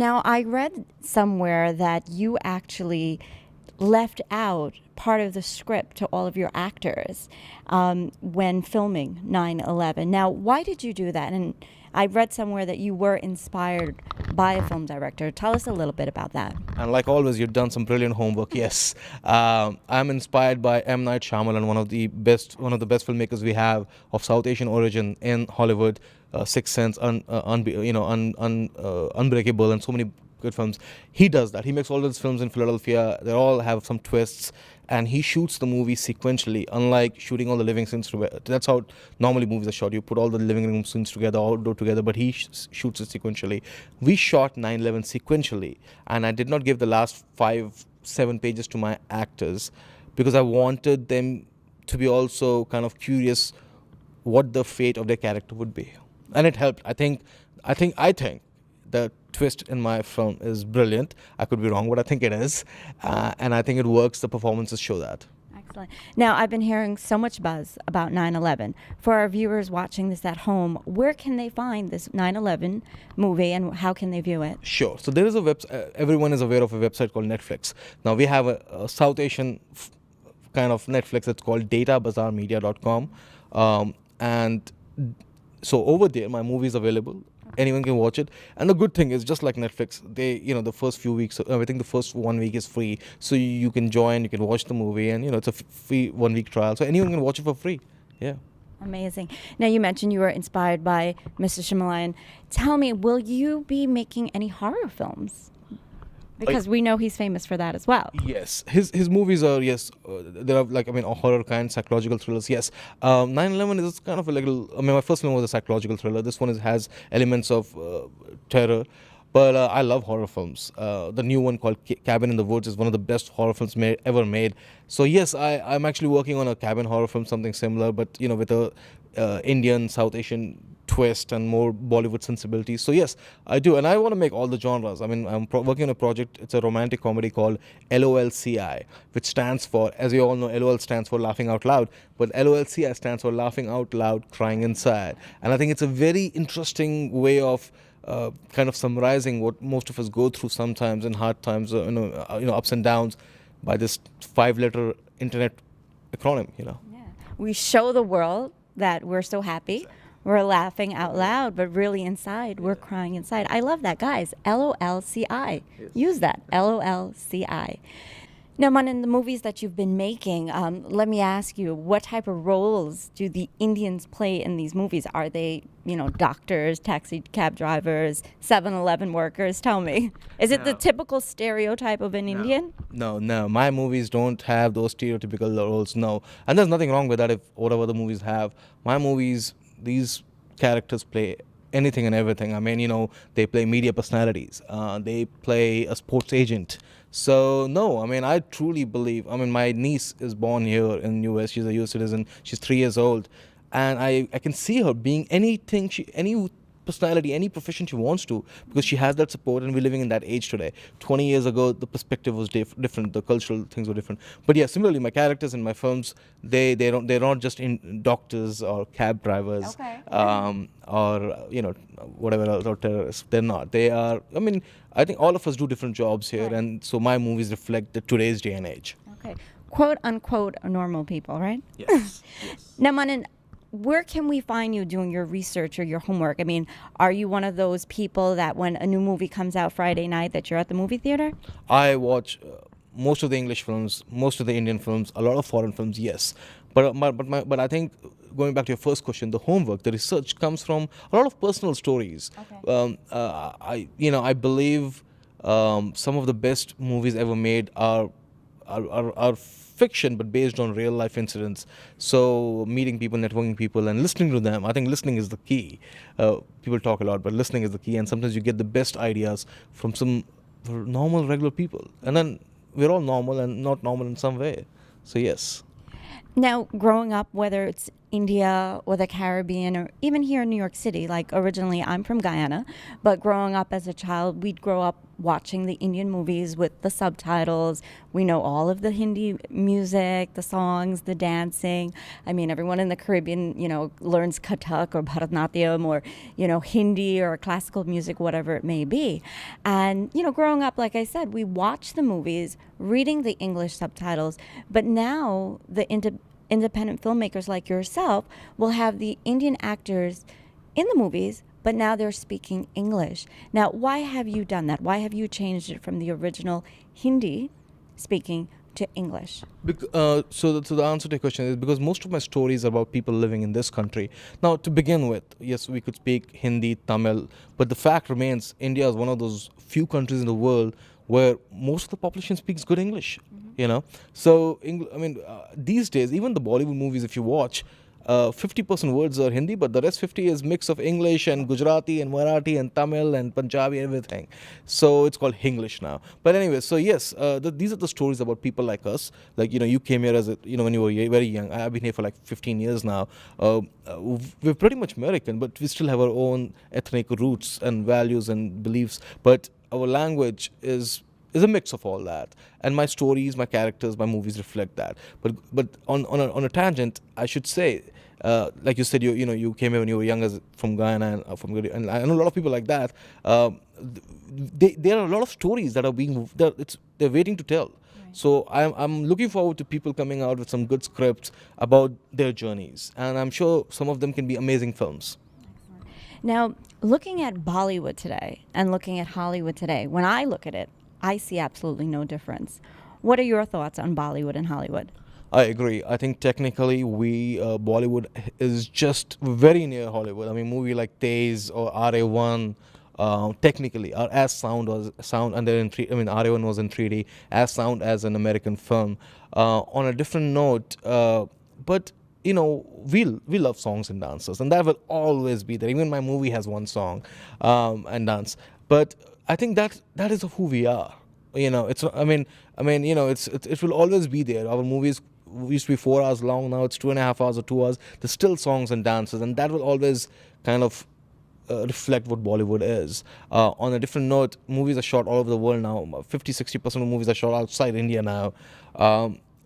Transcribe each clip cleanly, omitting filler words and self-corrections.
Now, I read somewhere that you actually left out part of the script to all of your actors when filming 9/11. Now, why did you do that? And I read somewhere that you were inspired by a film director. Tell us a little bit about that. And like always, you've done some brilliant homework. Yes, I'm inspired by M. Night Shyamalan, one of the best filmmakers we have of South Asian origin in Hollywood. Sixth Sense, Unbreakable, and so many good films. He does that. He makes all those films in Philadelphia. They all have some twists, and he shoots the movie sequentially. Unlike shooting all the living scenes together, that's how normally movies are shot. You put all the living room scenes together, outdoor together, but he shoots it sequentially. We shot 9/11 sequentially, and I did not give the last 5-7 pages to my actors because I wanted them to be also kind of curious what the fate of their character would be, and it helped. I think the twist in my film is brilliant. I could be wrong, but I think it is, and I think it works. The performances show that. Excellent. Now, I've been hearing so much buzz about 9/11. For our viewers watching this at home, where can they find this 9/11 movie and how can they view it? Sure. So there is a website. Everyone is aware of a website called Netflix. Now we have a South Asian kind of Netflix. It's called databazaarmedia.com, and so over there, my movie is available. Anyone can watch it, and the good thing is, just like Netflix, the first few weeks, I think the first 1 week is free, so you can join, you can watch the movie, and it's a free 1 week trial, so anyone can watch it for free. Yeah. Amazing. Now, you mentioned you were inspired by Mr. Shyamalan. Tell me, will you be making any horror films? Because we know he's famous for that as well. Yes, his movies are, yes, there are a horror kind, psychological thrillers. Yes, 9/11 is kind of a little. My first film was a psychological thriller. This one has elements of terror, but I love horror films. The new one called Cabin in the Woods is one of the best horror films ever made. So yes, I'm actually working on a cabin horror film, something similar, but with a Indian, South Asian twist and more Bollywood sensibilities. So yes, I do, and I want to make all the genres. I'm working on a project. It's a romantic comedy called LOLCI, which stands for, as you all know, LOL stands for laughing out loud, but LOLCI stands for laughing out loud, crying inside. And I think it's a very interesting way of kind of summarizing what most of us go through sometimes in hard times, ups and downs, by this 5-letter internet acronym. Yeah. We show the world that we're so happy. We're laughing out loud, but really inside, we're crying inside. I love that, guys. LOLCI. Yes. Use that. LOLCI. Now, Manan, the movies that you've been making, let me ask you, what type of roles do the Indians play in these movies? Are they, doctors, taxi cab drivers, 7-Eleven workers? Tell me. Is it the typical stereotype of an Indian? No. My movies don't have those stereotypical roles, no. And there's nothing wrong with that if whatever the movies have. My movies, these characters play anything and everything. They play media personalities. They play a sports agent. So, no, I truly believe, my niece is born here in US. She's a US citizen. She's 3 years old. And I can see her being anything, any personality, any profession she wants to, because she has that support, and we're living in that age today. 20 years ago, the perspective was different, the cultural things were different. But yeah, similarly, my characters in my films, they're not just in doctors or cab drivers, or whatever else, or terrorists. They're not. They are. I think all of us do different jobs here, Right. and so my movies reflect today's day and age. Okay. Quote unquote normal people, right? Yes. Now, Manan, where can we find you doing your research or your homework? Are you one of those people that when a new movie comes out Friday night that you're at the movie theater? I watch most of the English films, most of the Indian films, a lot of foreign films, yes. But I think, going back to your first question, the homework, the research comes from a lot of personal stories. Okay. I believe some of the best movies ever made are fiction, but based on real life incidents. So meeting people, networking people, and listening to them. I think listening is the key. People talk a lot, but listening is the key. And sometimes you get the best ideas from some normal, regular people. And then we're all normal and not normal in some way. So yes. Now, growing up, whether it's India or the Caribbean or even here in New York City. Like originally I'm from Guyana, but growing up as a child, we'd grow up watching the Indian movies with the subtitles. We know all of the Hindi music, the songs, the dancing. I mean, everyone in the Caribbean, learns Kathak or Bharatanatyam or, Hindi or classical music, whatever it may be. And, growing up, like I said, we watch the movies, reading the English subtitles, but now the independent filmmakers like yourself will have the Indian actors in the movies, but now they're speaking English. Now, why have you done that? Why have you changed it from the original Hindi speaking to English? So the answer to your question is because most of my stories are about people living in this country. Now, to begin with, yes, we could speak Hindi, Tamil, but the fact remains India is one of those few countries in the world where most of the population speaks good English. So these days, even the Bollywood movies, if you watch, 50% words are Hindi, but the rest 50 is mix of English and Gujarati and Marathi and Tamil and Punjabi and everything. So it's called Hinglish now. But anyway, so yes, these are the stories about people like us. Like, you came here as when you were very young. I've been here for like 15 years now. We're pretty much American, but we still have our own ethnic roots and values and beliefs. But our language is a mix of all that, and my stories, my characters, my movies reflect that. But on a tangent, I should say, like you said, you came here when you were young from Guyana and I know a lot of people like that. There are a lot of stories that are they're waiting to tell. Right. So I'm looking forward to people coming out with some good scripts about their journeys, and I'm sure some of them can be amazing films. Now, looking at Bollywood today and looking at Hollywood today, when I look at it, I see absolutely no difference. What are your thoughts on Bollywood and Hollywood? I agree. I think technically Bollywood is just very near Hollywood. I mean, movie like Tez or RA1 technically are as sound, and they're in RA1 was in 3D, as sound as an American film. On a different note, but we love songs and dances, and that will always be there. Even my movie has one song and dance. But I think that is who we are. It's it will always be there. Our movies used to be 4 hours long. Now it's 2.5 hours or 2 hours. There's still songs and dances, and that will always kind of reflect what Bollywood is. On a different note, movies are shot all over the world now. 50-60% of movies are shot outside India now.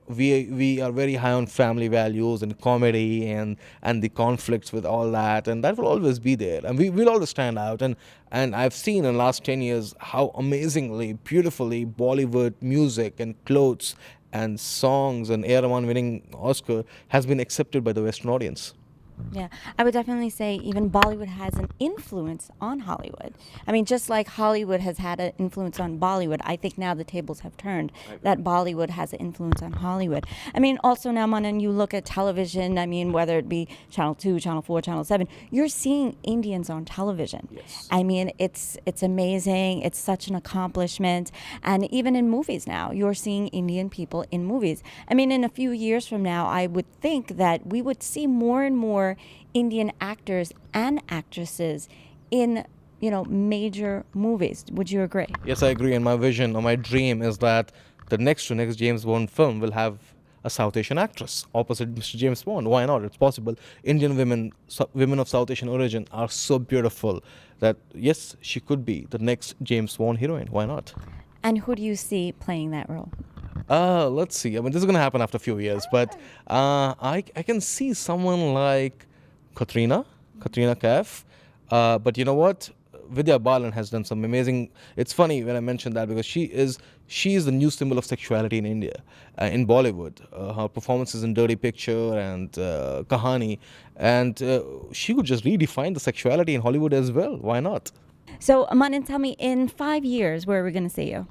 We are very high on family values and comedy and the conflicts with all that, and that will always be there, and we will always stand out. And I've seen in the last 10 years how amazingly, beautifully Bollywood music and clothes and songs and A. R. Rahman winning Oscar has been accepted by the Western audience. Yeah, I would definitely say even Bollywood has an influence on Hollywood. I mean, just like Hollywood has had an influence on Bollywood, I think now the tables have turned, that Bollywood has an influence on Hollywood. I mean, also now, Manan, you look at television, I mean, whether it be Channel 2, Channel 4, Channel 7, you're seeing Indians on television. Yes. I mean, it's amazing. It's such an accomplishment. And even in movies now, you're seeing Indian people in movies. I mean, in a few years from now, I would think that we would see more and more Indian actors and actresses in major movies. Would you agree? Yes, I agree. And my vision or my dream is that the next James Bond film will have a South Asian actress opposite Mr. James Bond. Why not? It's possible. Indian women of South Asian origin are so beautiful that yes, she could be the next James Bond heroine. Why not? And who do you see playing that role? Let's see. I mean, this is going to happen after a few years, but I can see someone like Katrina Kaif. But you know what? Vidya Balan has done some amazing. It's funny when I mention that because she is the new symbol of sexuality in India, in Bollywood. Her performances in Dirty Picture and Kahani, and she could just redefine the sexuality in Hollywood as well. Why not? So, Manan, tell me, in 5 years, where are we going to see you?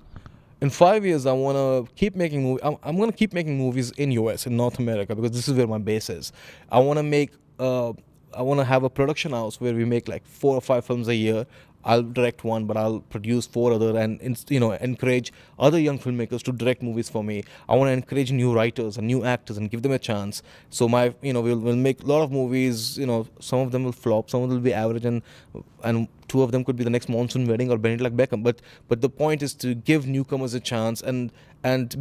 In 5 years, I want to keep making movies. I'm going to keep making movies in US, in North America, because this is where my base is. I want to have a production house where we make like 4 or 5 films a year. I'll direct one, but I'll produce 4 other, and encourage other young filmmakers to direct movies for me. I want to encourage new writers and new actors and give them a chance. So we'll make a lot of movies. Some of them will flop, some of them will be average, and 2 of them could be the next Monsoon Wedding or Bend It Like Beckham. But the point is to give newcomers a chance and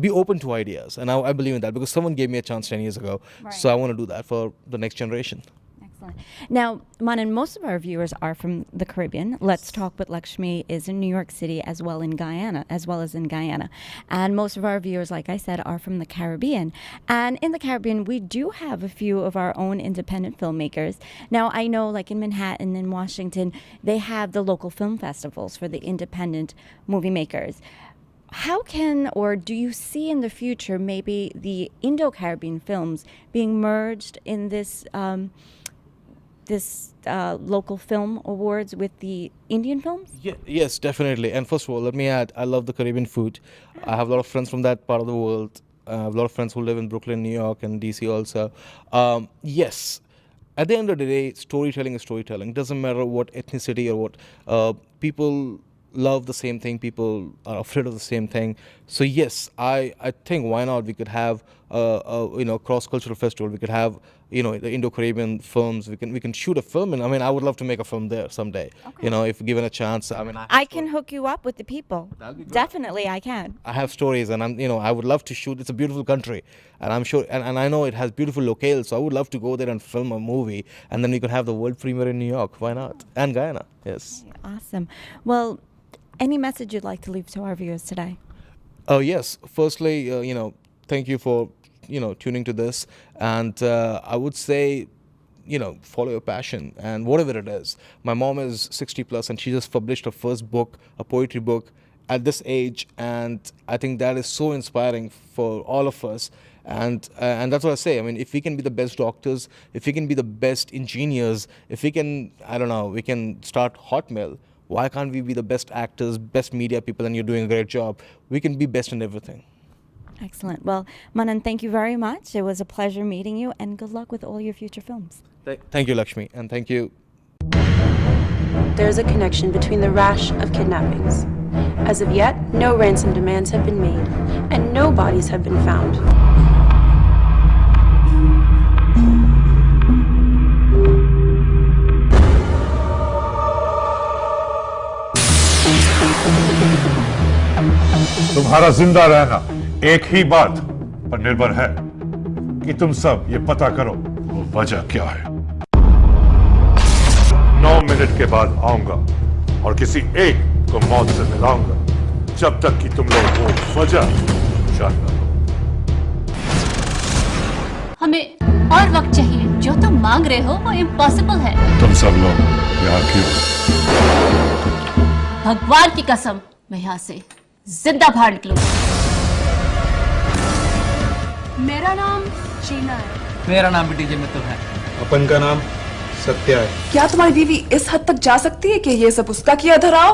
be open to ideas. And I believe in that because someone gave me a chance 10 years ago. Right. So I want to do that for the next generation. Excellent. Now, Manan, most of our viewers are from the Caribbean. Let's Talk with Lakshmi is in New York City as well as in Guyana. And most of our viewers, like I said, are from the Caribbean. And in the Caribbean, we do have a few of our own independent filmmakers. Now, I know like in Manhattan and Washington, they have the local film festivals for the independent movie makers. How can, or do you see in the future, maybe the Indo-Caribbean films being merged in this local film awards with the Indian films? Yes, definitely. And first of all, let me add, I love the Caribbean food. I have a lot of friends from that part of the world. I have a lot of friends who live in Brooklyn, New York, and DC also. Yes, at the end of the day, storytelling is storytelling. It doesn't matter what ethnicity or what people love the same thing, people are afraid of the same thing. So yes, I think why not we could have a cross-cultural festival. We could have the Indo-Caribbean films. We can shoot a film, and I would love to make a film there someday. Okay. If given a chance. I can hook you up with the people. That'll be great. Definitely, I can. I have stories, and I would love to shoot. It's a beautiful country, and I'm sure, and I know it has beautiful locales. So I would love to go there and film a movie, and then we could have the world premiere in New York. Why not? And Guyana, yes. Awesome. Well, any message you'd like to leave to our viewers today? Yes. Firstly, thank you for tuning to this, and I would say, follow your passion and whatever it is. My mom is 60 plus, and she just published her first book, a poetry book, at this age, and I think that is so inspiring for all of us. And that's what I say. If we can be the best doctors, if we can be the best engineers, if we can, we can start Hotmail. Why can't we be the best actors, best media people, and you're doing a great job? We can be best in everything. Excellent. Well, Manan, thank you very much. It was a pleasure meeting you, and good luck with all your future films. Thank you, Lakshmi, and thank you. There is a connection between the rash of kidnappings. As of yet, no ransom demands have been made, and no bodies have been found. तुम्हारा जिंदा रहना एक ही बात पर निर्भर है कि तुम सब ये पता करो वो वजह क्या है। 9 मिनट के बाद आऊंगा और किसी एक को मौत से मिलाऊंगा जब तक कि तुम लोग वो वजह जानना लो। हमें और वक्त चाहिए। जो तुम मांग रहे हो वो इम्पॉसिबल है। तुम सब लोग यहाँ क्यों? भगवान की कसम, मैं यहाँ से जिंदा बाहर निकलूंगा। मेरा नाम शीना है। मेरा नाम भी डीजे मित्तल है। अपन का नाम सत्या है। क्या तुम्हारी बीवी इस हद तक जा सकती है कि ये सब उसका किया धराओ?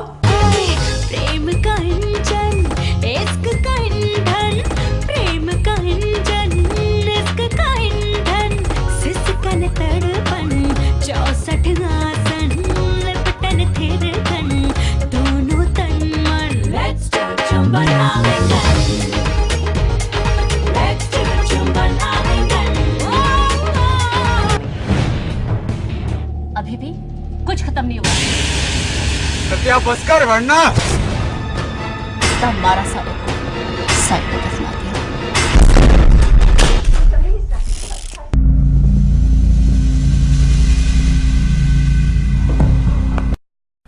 प्रेम का इंजन, इश्क का ईंधन, प्रेम का इंजन, इश्क का ईंधन, सिसकन तड़पन, 64 आसन, लिपटन थिरकन, दोनों तन मन। Let's do चुंबन आलिंगन, Let's do चुंबन आलिंगन। अभी भी कुछ खत्म नहीं हुआ। सत्या बस कर वरना हमारा साइड पे दफना दिया।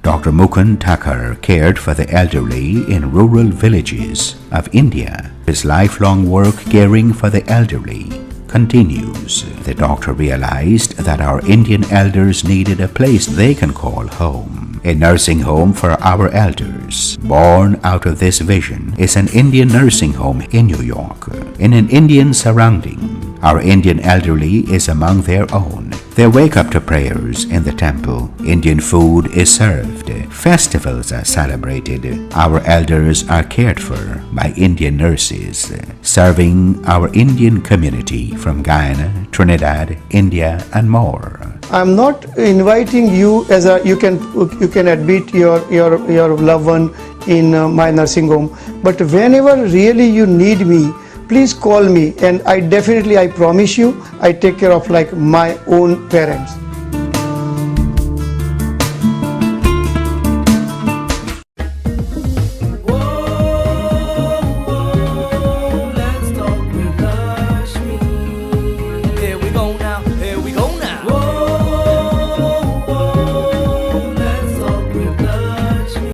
Dr. Mukund Thakur cared for the elderly in rural villages of India. His lifelong work caring for the elderly continues. The doctor realized that our Indian elders needed a place they can call home, a nursing home for our elders. Born out of this vision is an Indian nursing home in New York. In an Indian surrounding, our Indian elderly is among their own. They wake up to prayers in the temple. Indian food is served. Festivals are celebrated. Our elders are cared for by Indian nurses, serving our Indian community from Guyana, Trinidad, India, and more. I'm not inviting you as a you can admit your loved one in my nursing home, but whenever really you need me, please call me, and I promise you I take care of like my own parents.